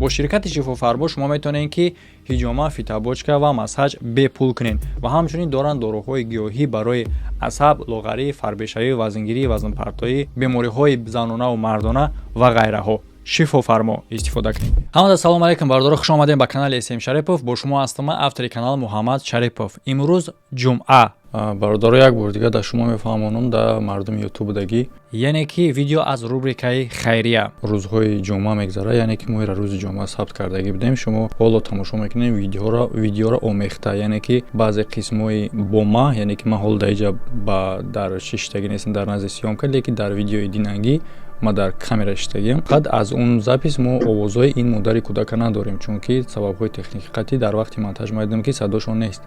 бо ширкати шифофармо шумо метавонед ки ҳиҷома, фитобочка ва масҳаҷ бепул кунед ва ҳамчунин доранд дороҳои гиёҳӣ барои асаб, лоғарӣ, фарбешавӣ, вазнгирӣ, вазнпартоӣ, бемориҳои занонаву мардона ва гайраҳо. шифофармо истифода кунед. Ҳамада салом алейкум бардора, хуш омадем ба канали SM Шарипов. Бо шумо ҳастам автори канал Муҳаммад Шарипов. Имрӯз ҷумъа. Бардора як бор дига да шумо мефаҳмонам да мардуми ютуб дагӣ. Яъне ки видео аз рубрикаи хайрия. Рӯзҳои ҷумъа мегзара, яъне ки мо ира рӯзи ҷумъа сабт кардагӣ будем. Шумо ҳоло тамошо мекунем видеоро омехта, яъне ки баъзе қисмҳои бо ма, яъне ки ман ҳол даиҷа дар шиштагӣ нестам, дар назди сиёмка, лекин дар видеои динагӣ ма дар камера иштагиам. Фақат аз он запис мо овозҳои ин модари кӯдака надорем, чунки сабабҳои техникӣ қатъӣ дар вақти монтаж майдам ки садошон нест.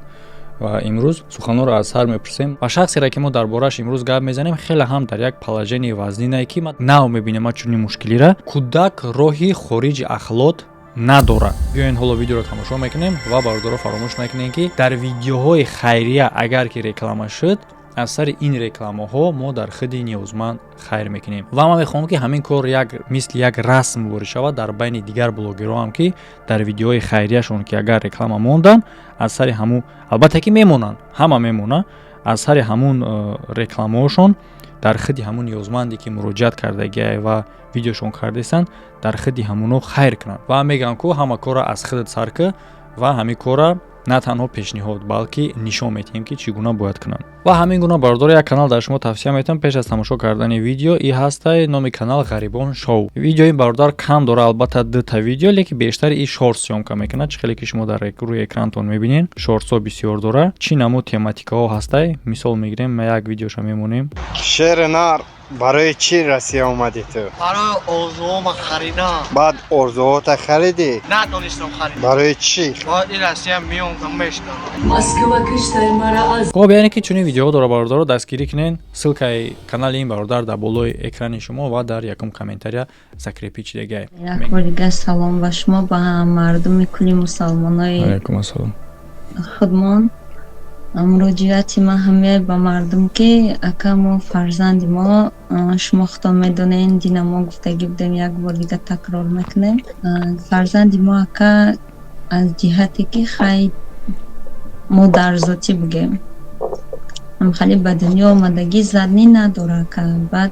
Ва имрӯз суханҳоро аз сар мепурсем ва шахсеро ки мо дар бораш имрӯз гап мезанем хеле ҳам дар як положении вазнинае ки ман нав мебинам чунин мушкилира. Кӯдак роҳи хориҷи ахлот надорад. Биёин ҳоло видеоро тамошо мекунем ва бардора фаромӯш накунем ки дар видеоҳои хайрия агар ки реклама шуд, аз сари ин рекламаҳо мо дар хиди ниёзманд хайр мекунем. Ва ман мехоҳам ки ҳамин кор мисли як расм ворид шавад дар байни дигар блогерҳо ҳам ки дар видеоҳои хайрияшон ки агар реклама мондан, аз сари ҳамун албатта ки мемонанд, ҳама мемона, аз сари ҳамун рекламаҳошон дар хиди ҳамун ниёзманде ки муроҷиат кардагиа ва видеошон кардесанд, дар хиди ҳамуно хайр кунанд. Ва мегӯям ки ҳама кора аз хидат сар кӣ ва ҳамин кора на танҳо пешниҳод, балки нишон медиҳем ки чӣ гуна бояд кунанд. Ва ҳамин гуна бардора як канал дар шумо тавсия метавонам пеш аз тамошо кардани видео. И ҳастай номи канал Ғарибон Шоу. Видеои бародар кам дора, албатта 2 видео, лекин бештар и шорт сиёмка мекунад. Чӣ хеле ки шумо дар рӯи экранатон мебинед, шортсо бисёр дора. Чӣ намуд тематикаҳо ҳастай? Мисол мегирем, ма як видеоша мемонем. Шери нар барои чӣ Россия омадӣ ту? Барои орзуҳома харидам. Баъд орзуҳота харидӣ? Надонистам харидам. Барои чӣ? Бояд ин Россия меом та мешкам. Москва киштай мара аз хоб яъне ки чунин видеоҳо дора бародаро дастгирӣ кунед. Ссилкаи канали ин бародар дар болои экрани шумо ва дар якум комментария закрепичидагай. Як бор дига салом ба шумо, ба мардуми кулли мусалмонои Алейкум ассалом. худмон. муроҷиати ман ҳаме ба мардум ки ака мо фарзанди мо, шумо худо медонед, дина мо гуфтагӣ будем, як бор дига такрор мекунем. Фарзанди мо ака аз ҷиҳате ки хай модарзотӣ бугем, хали ба дунё омадагӣ заднӣ надора ака. Баъд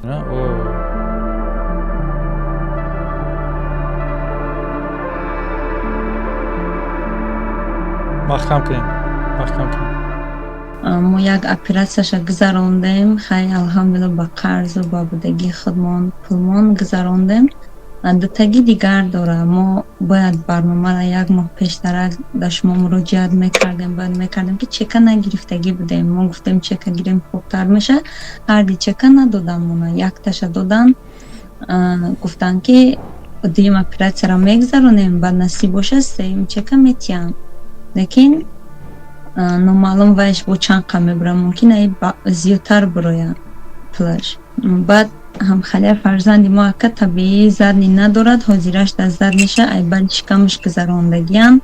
маҳкам кунем, маҳкам кунем. мо як оператсияша гузарондем, хай алҳамдулилла ба қарзу ба будагӣ худмон пулмон гузарондем. Дутагӣ дигар дора, мо бояд барномаро як моҳ пештарак да шумо муроҷиат мекардем, бояд мекардем ки чека нагирифтагӣ будем. Мо гуфтем чека гирем хубтар меша, ҳарди чека надодан мона, якташа додан, гуфтан ки дуюм оператсияро мегузаронем, ба насиб боша сеюм чека метиҳам. Лекин номаълум вайш бо чанд қа мебура, мумкин зиёдтар буроя пулаш. Баъд ҳамхалия фарзанди мо ака табиӣ задни надорад, ҳозираш дар задниша айбари шикамаш гузарондагиам.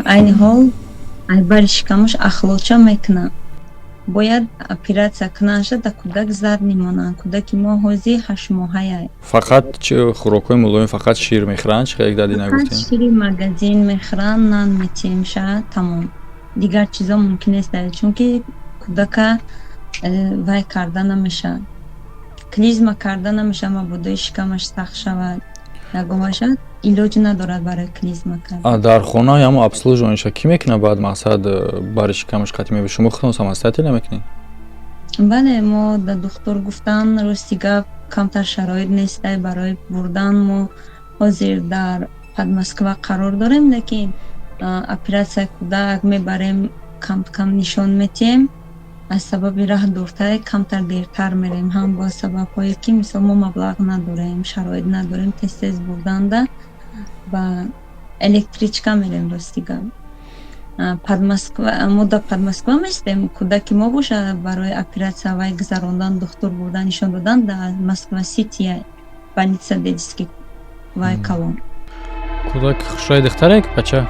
айни ҳол айбари шикамаш ахлоча мекунад. Бояд оператсия кунаша да кӯдак задни монанд. Кӯдаки мо ҳозир 8 моҳая. Фақат хӯрокҳои мулоим, фақат шир мехӯранд, чӣ хеле дадӣ нагуфтем? Фақат шири магазин мехӯранд, нан метиҳемша, тамом. Дигар чизо мумкин нест, чунки кӯдака вай карда намеша, клизма карда намеша, мабодои шикамаш сахт шавад. Ягон бошад илоҷ надорад барои клизма карда. Дар хона ҳамо обслуживаниша ки мекунад? Баъд мақсад бари шикамаш қатъӣ мебошад, шумо худтон самостоятельно мекунед? Бале, мо да духтур гуфтан рости гап камтар шароит нестай барои бурдан. Мо ҳозир дар Подмосква қарор дорем, лекин оператсияи кӯдак мебарем, кам нишон метиҳем. аз сабаби раҳ дуртар камтар дертар мерем, ҳам бо сабабҳое ки мисол мо маблағ надорем, шароит надорем тез бурданда ба электричка мерем. Ростига мо да Подмосква местем, кӯдаки мо боша барои оператсия вай гузарондан, духтур бурдан, нишон додан да Москва Сити больница детский вай калон. Кӯдак хушрои духтаре ки бача?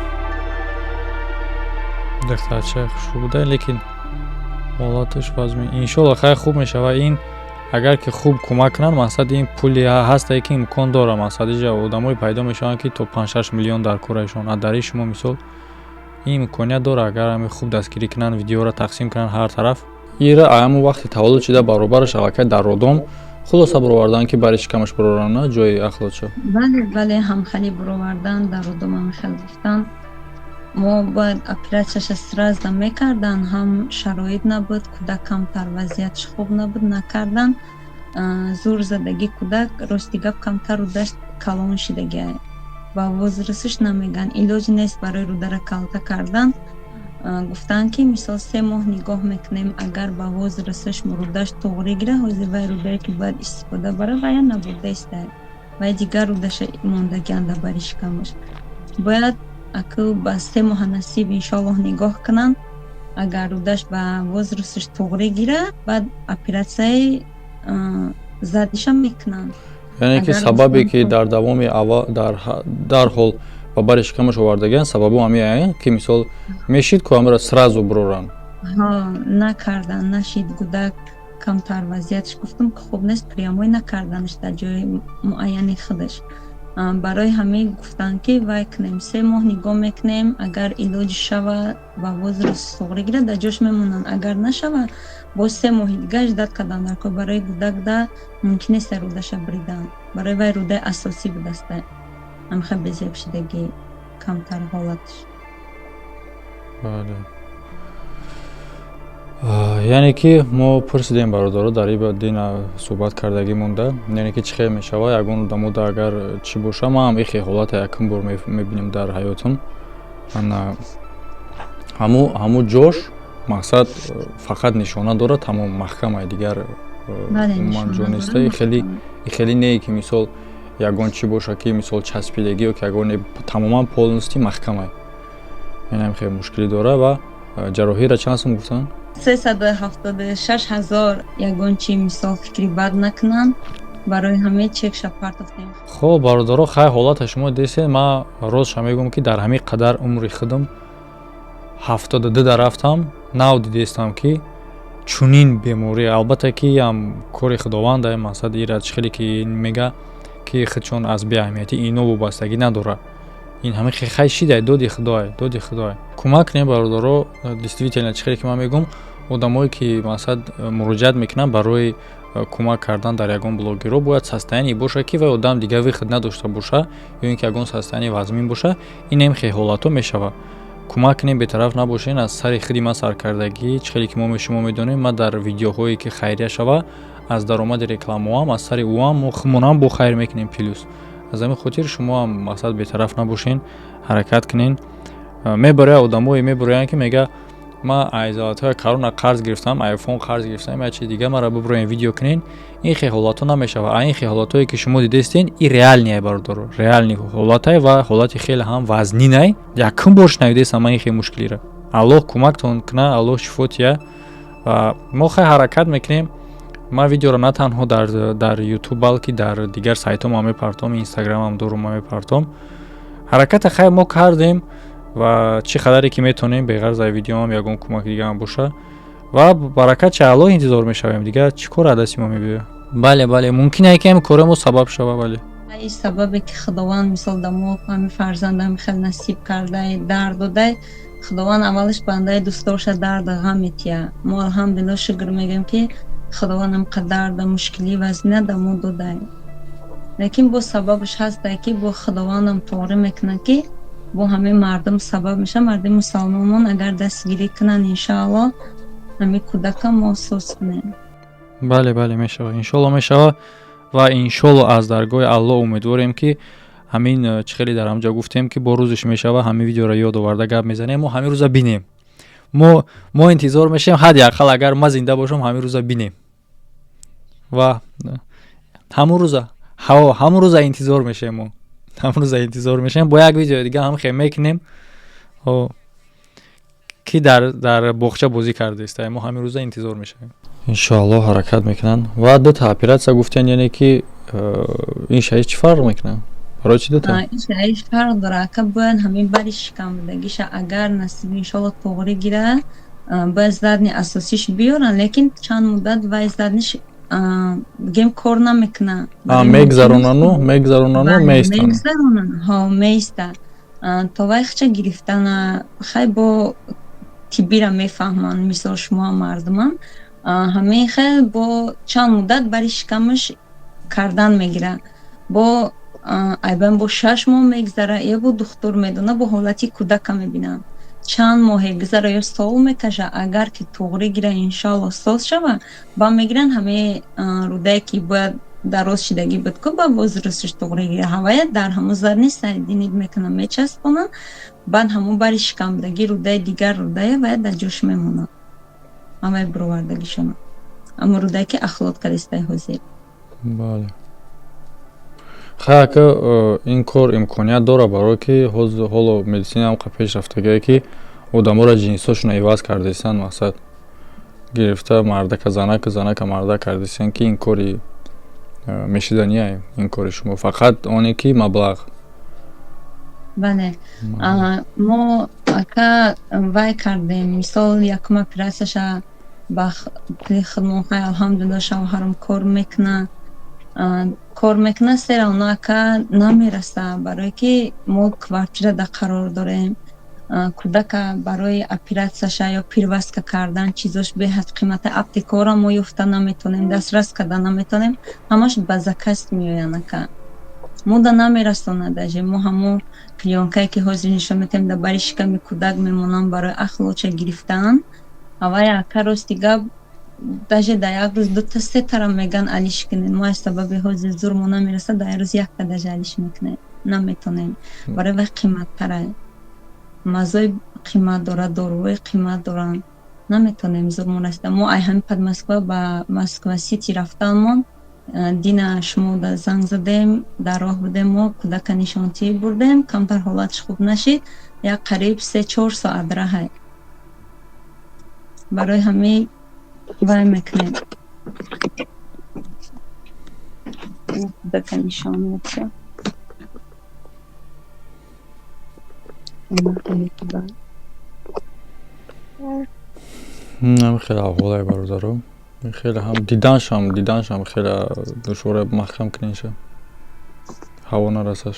Духтарча хуш буда, лекин ҳолаташ вазми иншоалло хай хуб мешава. Ин агар ки хуб кӯмак кунанд мақсад ин пули ҳастае ки имкон дора мақсад ижа одамои пайдо мешаванд ки то 5-6 миллион дар кораишон аз дари шумо мисол ин имконият дора агар ҳаме хуб дастгирӣ кунанд видеоро тақсим кунанд ҳар тараф ира ҳамун вақти таваллуд шуда баробар шабакаи дар родом хулоса буровардан ки бари шикамаш буроранд на ҷои ахлодшо бале ҳамхали буровардан дар родом ҳамхел гуфтан мо бояд оператсияша сразу мекардан ҳам шароит набуд кӯдак камтар вазъиятш хуб набуд накардан зур задагӣ кӯдак рости гап камтар рӯдаш калон шидагия ба возрасиш намеган илоҷ нест барои рӯдара калта кардан гуфтанд ки мисол 3 моҳ нигоҳ мекунем агар ба возрасиш рӯдаш тоғри гира ҳозир вай рӯдае ки бояд истифода бара вая набудаиста вай дигар рӯдаша мондагианда бари шикамаш бояд аку ба 3 моҳа насиб иншоаллоҳ нигоҳ кунанд агар рӯдаш ба возрасиш тоғри гира баъд оператсияи задиша мекунанд яъне ки сабабе ки дар давоми дарҳол ба бари шикамаш овардагиан сабабу ҳамин ки мисол мешид ку ҳамеро сразу буроранд накардан нашид кӯдак камтар вазъиятш гуфтам ки хуб нест прямой накарданаш дар ҷои муайяни худаш барои ҳамин гуфтанд ки вай кунем 3 моҳ нигоҳ мекунем агар илоҷ шава ба возраст тоғри гира дар ҷош мемонанд агар нашава боз 3 моҳи дига ждат кардан дар ко барои кӯдак да мумкин нест рӯдаша бридан барои вай рӯдаи асосӣ будаста ҳамха безебшидагӣ камтар ҳолатш яъне ки мо пурсидем бародаро дар ин суҳбат кардагӣ монда яъне ки чӣ хел мешава ягон одамода агар чӣ боша ман ҳам ихе ҳолата якум бор мебинем дар ҳаётам ҳамун ҷош мақсад фақат нишона дорад тамом маҳкамай дигар умуман ҷо неста хеле не ки мисол ягон чӣ боша ки мисол часпидагӣ ё ки ягон тамоман полности маҳкамай инам хеле мушкилӣ дора ва ҷарроҳиро чанд сум гуфтанд 376 000 ягон чӣ мисол фикри бад накунанд барои ҳаме чекша партофтем хоб бародаро хай ҳолата шумо дидед ман ростша мегӯям ки дар ҳамин қадар умри худам 72 дарафтам нав дидестам ки чунин беморӣ албатта ки ам кори худованда мақсад ира чӣ хеле ки мега ки худчон аз беаҳамиятӣ ино вобастагӣ надора ин ҳамин хай шидай доди худой кӯмак кунем бародаро действительно чӣ хеле ки ман мегӯям одамое ки мақсад муроҷиат мекунанд барои кӯмак кардан дар ягон блогеро бояд состояние боша ки вай одам дига виход надошта боша ё ин ки ягон состояние вазмин боша ин ҳам хеле ҳолато мешава кӯмак кунем бетараф набошен аз сари худи ман саркардагӣ чӣ хеле ки мо шумо медонем ман дар видеоҳое ки хайрия шава аз даромади рекламаам аз сари уам монам бо хайр мекунем плюс аз ҳамин хотир шумо ҳам мақсад бетараф набошен ҳаракат кунен мебарояд одамое мебароянд ки мега ман айзалатҳои корона қарз гирифтам айфон қарз гирифтам я чиз дига маро биброен видео кунен ин хеле ҳолато намешава ин хеле ҳолатое ки шумо дидестен ин реальние бародаро реальни ҳолатае ва ҳолати хеле ҳам вазнинай якум бор шунавидестам ман ин хеле мушкилира аллоҳ кӯмактон куна аллоҳ шифотия ва мо хай ҳаракат мекунем ман видеоро на танҳо дар ютуб балки дар дигар сайтҳо ма мепартом инстаграмам дорум ма мепартом ҳараката хай мо кардем ва чӣ қадаре ки метонем беғарз аз видеоам ягон кӯмак дигаам боша ва баракат ча аллоҳ интизор мешавем дига чӣ кор аз дасти мо мебиёд бале мумкин ай ки ҳам кора мо сабаб шава бале ин сабабе ки худованд мисол да мо ҳами фарзандам хеле насиб кардай дард додай худованд аввалаш бандаи дӯстдоша дарда ғам метия мо алҳамдулиллоҳ шукр мегӯем ки худованд ҳамқа дарда мушкилӣ вазнина да мо додай лекин бо сабабаш ҳастай ки бо худовандам тоғри мекунад ки бо ҳамаи мардум сабаб меша мардуми мусалмонон агар дастгирӣ кунанд иншоаллоҳ ҳамаи кӯдакам мо осос кунем бале мешава иншоаллоҳ мешава ва иншоаллоҳ аз даргоҳи аллоҳ умедворем ки ҳамин чӣ хеле дар ҳамҷо гуфтем ки бо рӯзиш мешава ҳамин видеоро ёд оварда гап мезанем мо ҳамин рӯза бинем мо интизор мешавем ҳадди ақал агар ман зинда бошам ҳамин рӯза бинем ва ҳамун рӯза интизор мешавем мо ҳамун рӯза интизор мешавем бо як видео дига ҳам хеле мекунем ки дар боғча бозӣ кардеста мо ҳамин рӯза интизор мешавем иншоаллоҳ ҳаракат мекунанд ва дута оператсия гуфтен яъне ки ин шаҳид чӣ фарқ мекунад барои чӣ дута ин шаҳид фарқ дора ака бояд ҳамин бари шикамдагиша агар насиб иншоаллоҳ тоғри гира бояд задни асосиш биёранд лекин чанд муддат вай задниш гем кор намекна. мегзаронану меистан. Мегзаронан, ҳо меиста. То вақтча гирифтана хай бо тиббира мефаҳманд, мисол шумо мардумам ҳамин хел бо чанд муддат бари шикамаш кардан мегира. Бо айбан бо 6 моҳ мегзара, ё бо духтур медона, бо ҳолати кӯдака мебинам. Чанд моҳе гузара ё сол мекаша, агар ки туғри гира иншоалло сол шава, ба мегиран ҳамаи рӯдае ки бояд дароз шидагӣ буд ку ба возрастиш туғри гира ҳавая дар ҳамун зарни сайдини мекунам мечаспонам, баъд ҳамун бари шикамдагӣ рӯдаи дигар рӯдая вая дар ҷош мемонад. ҳамаи бировардагишона. Аммо рӯдае ки ахлот калистаи ҳозир. бале. хай ака ин кор имконият дора барое ки ҳоло медисина ҳамқа пешрафтагие ки одаморо ҷинсошона иваз кардисан, мақсад гирифта мардака занака, занака марда кардисан ки ин кори мешиданияй, ин кори шумо фақат оне ки маблағ. бале мо ака вай кардем, мисол якум операсияша ба хидмотҳои алҳамдулилла шавҳарам кор мекуна сера оно ака намераса, барое ки мо квартирада қарор дорем, кӯдака барои операсияша ё пирвастка кардан чизош беҳад қимата аптекора мо ёфта наметонем, дастрас карда наметонем, ҳамаш ба заказ меоянд ака. Мода намерасонадаже, мо ҳамон клионкае ки ҳозир нишон метем дар бари шиками кӯдак мемонанд барои ахлоча гирифтан. Авай ака рости гап даже дар як рӯз 2-3 тара меган алиш кунед, мо аз сабаби ҳозир зурмо намераса дар як рӯз якта даже алиш мекунем, наметонем, барои вай қиматтара, мазои қимат дорад, доруҳои қимат доранд, наметонем зурмо раста. Мо ай ҳамин пад Москва ба Москва сити рафтанмон, дина шумо да занг задем, дар роҳ будем, мо кӯдака нишонтӣ бурдем, камтар ҳолатиш хуб нашид, як қариб 3-4 соат раҳай. барои ҳамин вай мекунем. Кӯдака нишон медиҳам. хеле аҳволаи бародаро, хеле ҳам диданшам хеле душвора маҳкам кунинша ҳаво нарасаш.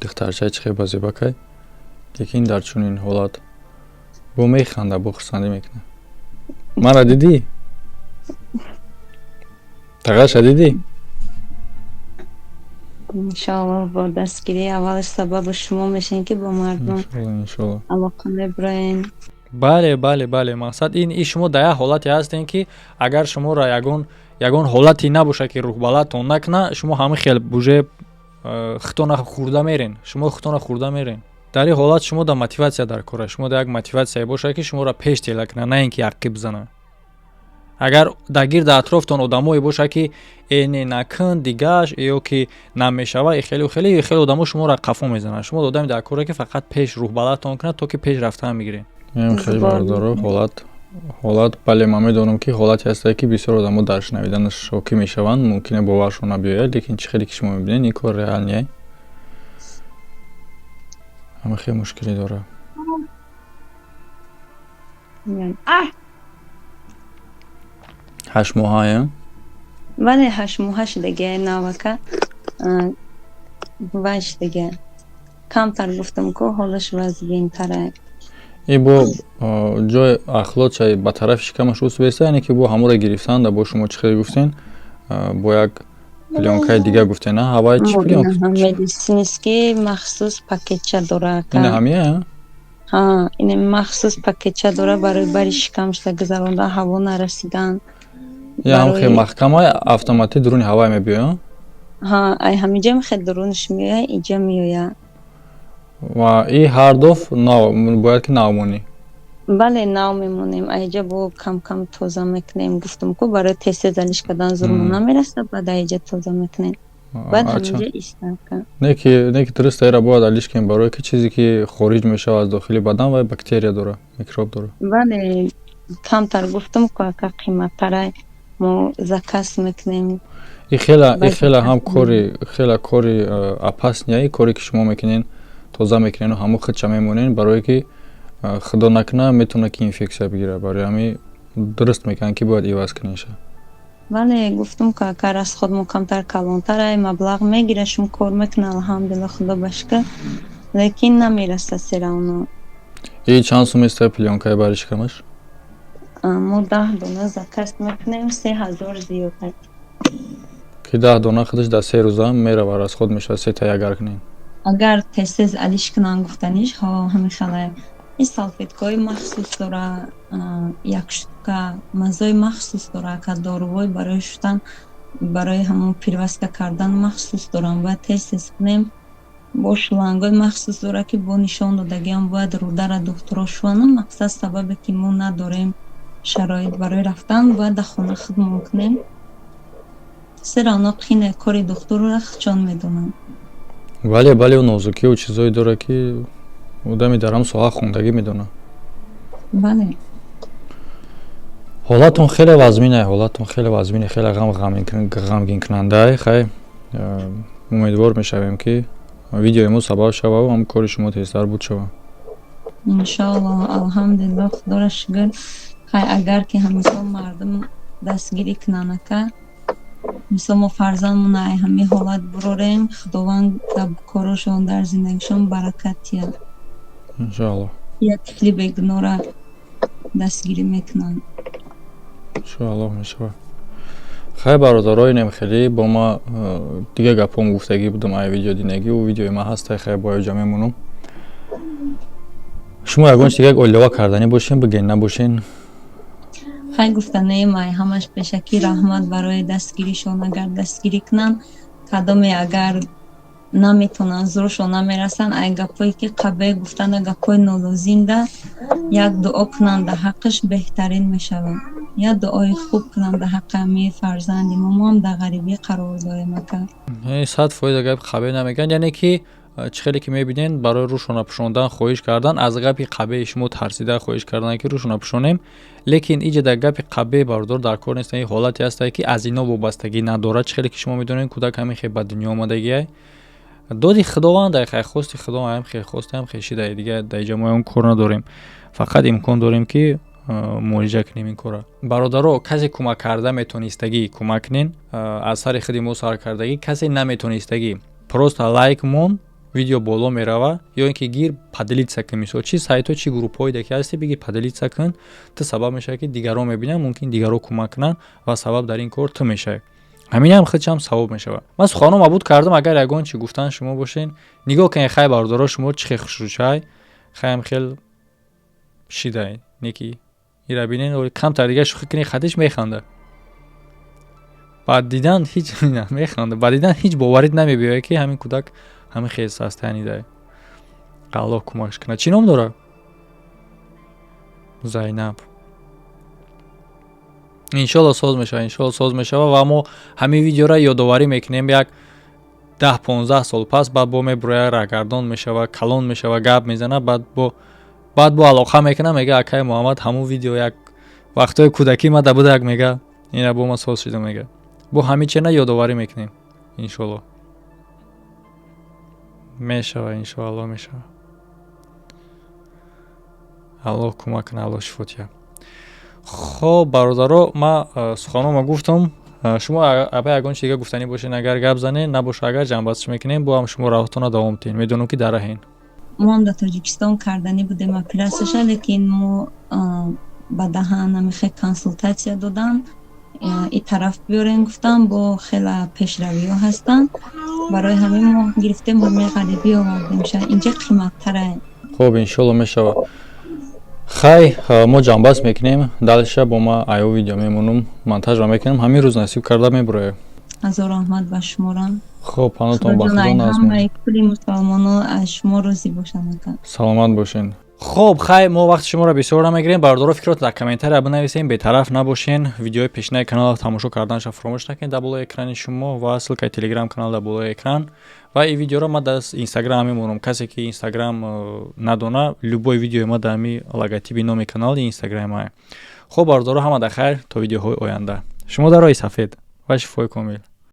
духтарчаи чӣ хеле базебакай, лекин дар чунин ҳолат бо механда, бо хурсандӣ мекуна. Мара дидӣ? тағаша дидӣ? иншоалло бо дастгирии аввалаш сабаби шумо мешавем ки бо мардум иншоалло алоқа мебироем. бале мақсад ин шумо дар як ҳолате ҳастем ки агар шуморо ягон ҳолате набоша ки рӯҳбалатон накуна, шумо ҳамин хел буже хитона хурда мерен, шумо хитона хурда мерен. дар ин ҳолат шумо да мотиватсия дар кора, шумо да як мотиватсия боша ки шуморо пеш тела куна, на ин ки ақиб зана. агар дар гирда атрофтон одамое боша ки эне накун дигаш ё ки намешава, хеле одамо шуморо қафо мезананд. шумо одаме дар кора ки фақат пеш рӯҳбалатон кунад, то ки пеш рафтан мегиред. хеле бародаро ҳолат бале ман медонам ки ҳолате ҳастае ки бисёр одамо дар шунавиданаш шокӣ мешаванд, мумкине боваршон набиёяд, лекин чӣ хеле ки шумо мебинед ин кор реал не. ҳама хеле мушкилӣ дора. 8 моҳае? вале 8 моҳа шидагия навака вай шидагия. камтар гуфтам ку ҳолаш вазгинтара. и бо ҷои ахлочай ба тарафи шикамаш усбеста, яъне ки бо ҳаморо гирифтанда, бо шумо чӣ хеле гуфтен, бо як плёнкаи дига гуфтен, а ҳавай чӣ плёнка? медицински махсус пакетча дора. ина ҳамия? ҳа, ин махсус пакетча дора барои бари шикамшда гузарондан, ҳаво нарасидан. ям хеле маҳкамай автоматӣ дуруни ҳавай мебиёяд? ҳа, ай ҳаминҷа хеле дуруниш меояд, инҷа меояд. ва и ҳар доф бояд ки навмонӣ? бале, нав мемонем. Айҷа бо кам тоза мекунем. Гуфтам ку барои тез алиш кардан зурмо намераса, баъд айҷа тоза мекунем. баъд ҳаминҷа истака. Не ки дуруст эра бояд алиш кунем, барое ки чизе ки хориҷ мешавад аз дохили бадан ва бактерия дора, микроб дора. бале, камтар гуфтам ку ака қиматтарай мо заказ мекунем. и хеле ҳам кори опаснияи коре ки шумо мекунен, тоза мекунен ҳамон худча мемонен, барое ки худо накуна метавона ки инфексия бигира. Барои ҳамин дуруст мекунанд ки бояд иваз кунинша. вале гуфтум ка кар аз худмо камтар калонтара маблағ мегира шум кор мекуна алҳамдулилла худо ба шукр лекин намераса сера оно. И чанд сум истая пленкаи бариш камаш? мо 10 дона заказ мекунем 3000 зиёдтар. Ки 10 дона худаш дар 3 рӯза мерава расход мешава 3 та ягар кунем. агар тез алиш кунанд гуфтаниш ҳамин халай ин салфеткаҳои махсус дора, як штука мазои махсус дора, ка дорувой барои шудан барои ҳамон пирваста кардан махсус дорам ва тез кунем бо шлангои махсус дора ки бо нишон додагиам бояд рудара духтуро шуванам мақсад сабабе ки мо надорем шароит барои рафтан бояд дар хона хидмон кунем сера оно қине кори духтурро чон медонам. Бале нозукию чизое дора ки одами дар ҳам соҳа хундагӣ медона. бале ҳолатон хеле вазмине, хеле ғамгинкунандаe. Хай умедвор мешавем ки видеои мо сабаб шава ва ҳам кори шумо тезтар буд шава. иншоалло алҳамдулилла худоро шукр. хай агар ки ҳамисол мардум дастгирӣ кунанака мисол мо фарзандмона ай ҳамин ҳолат бурорем худованд дар корошон дар зиндагишон баракат диҳад. Иншоалло. я тифли бегунора дастгирӣ мекунанд. Иншоалло мешава. Хай бародароинем хеле бо ма дига гапом гуфтагӣ будам ай видео динагӣ видеои ма ҳастай хай бо ёҷа мемонам. Шумо ягон чиз дигак оилова карданӣ бошен бигӯен набошен. хай гуфтанаем ай ҳамаш пешакӣ раҳмат барои дастгиришон агар дастгирӣ кунанд кадоме агар наметонанд зуршон намерасанд ай гапҳое ки қабе гуфтанда гапҳои нолозимда як дуо кунанд дар ҳаққиш беҳтарин мешавад. як дуои хуб кунанд дар ҳаққи ҳамаи фарзанди мо ҳам дар ғарибӣ қарор дорем ака. 100% гап қабе намегӯянд, яъне ки чӣ хеле ки мебинед барои рӯшона пӯшондан хоҳиш кардан аз гапи қабеи шумо тарсида хоҳиш кардан ки рӯшона пӯшонем, лекин иҷа дар гапи қабе бардор дар кор нест. ин ҳолате ҳастае ки аз ино вобастагӣ надорад. чӣ хеле ки шумо медонед кӯдак ҳамин хел ба дунё омадагиай доди худованд хай хости худо ҳам хел хости ҳам хешида дига дар иҷа мо он кор надорем. фақат имкон дорем ки муолиҷа кунем ин кора. бародаро касе кӯмак карда метонистагӣ кӯмак кунен, аз сари худи мо сар кардагӣ касе наметонистагӣ просто лайк мон видео боло мерава ё ин ки гир падилитса кун мисол чи сайто чи группҳоиде ки ҳасти бигир падилитса кун ту сабаб мешавад ки дигарон мебинанд мумкин дигаро кӯмак кунанд ва сабаб дар ин кор ту мешавӣ. ҳаминам худшам савоб мешавад. ман суханом мабуд кардам агар ягон чи гуфтан шумо бошен нигоҳ кунед хай бародаро шумо чи хел хушрӯчай хаям хел шидай неки ира бинен камтар дига шӯхӣ кунед хатиш механда баъд дидан ҳеҷ механда баъд дидан ҳеҷ боварид намебиёяд ки ҳамин кӯдак ҳамин хел састанидай. аллоҳ кӯмакш кунад. чӣ ном дорад? Зайнаб. иншоалло соз мешава ва мо ҳамин видеоро ёдоварӣ мекунем як 10-15 сол пас баъд бо мебурояд рагардон мешава калон мешава гап мезанад баъд бо алоқа мекунад мега акай муҳаммад ҳамун видео як вақтҳои кӯдакӣ мада буда як мега ина бо ма соз шуда мега бо ҳамин чена ёдоварӣ мекунем. иншоалло мешава. иншоалло мешава. аллоҳ кӯмак кунад. аллоҳ шифо диҳад. хоб бародаро ма суханома гуфтам шумо аба ягон чиз дига гуфтанӣ бошен агар гап занед набоша агар ҷамъбандиш мекунем бо ҳам шумо раҳотона давом диҳед. медонам ки дар раҳен. мо ҳам дар тоҷикистон карданӣ будем операсияша лекин мо ба даҳан намихе консултатсия додан ин тараф биёрем гуфтан бо хела пешравиҳо ҳастанд барои ҳамин мо гирифтем ҳамаи ғарибӣ овардемша инҷа қиматтара. хоб иншоалло мешава. хай мо ҷамъбаст мекунем далша бо ма аё видео мемонам монтажро мекунем ҳамин рӯз насиб карда мебурояд. ҳазор раҳмат ба шуморам. хоб панотон ба худо назм. ҳамаи кули мусулмонон аз шумо рӯзӣ бошанд. саломат бошен. хоб хай мо вақти шуморо бисёр намегирем. бародаро фикрот дар комментария бинависем, бетараф набошен. видеои пешинаи каналро тамошо карданашро фаромӯш накунед дар болои экрани шумо ва ссилкаи телеграм канал дар болои экран ва ин видеоро ма дар инстаграм мемонам. касе ки инстаграм надона любой видеои ма дар ҳамин логотипи номи канали инстаграми маа. хоб бародаро ҳама дар хайр то видеоҳои оянда. шумо дар роҳи сафед ва шифои комил.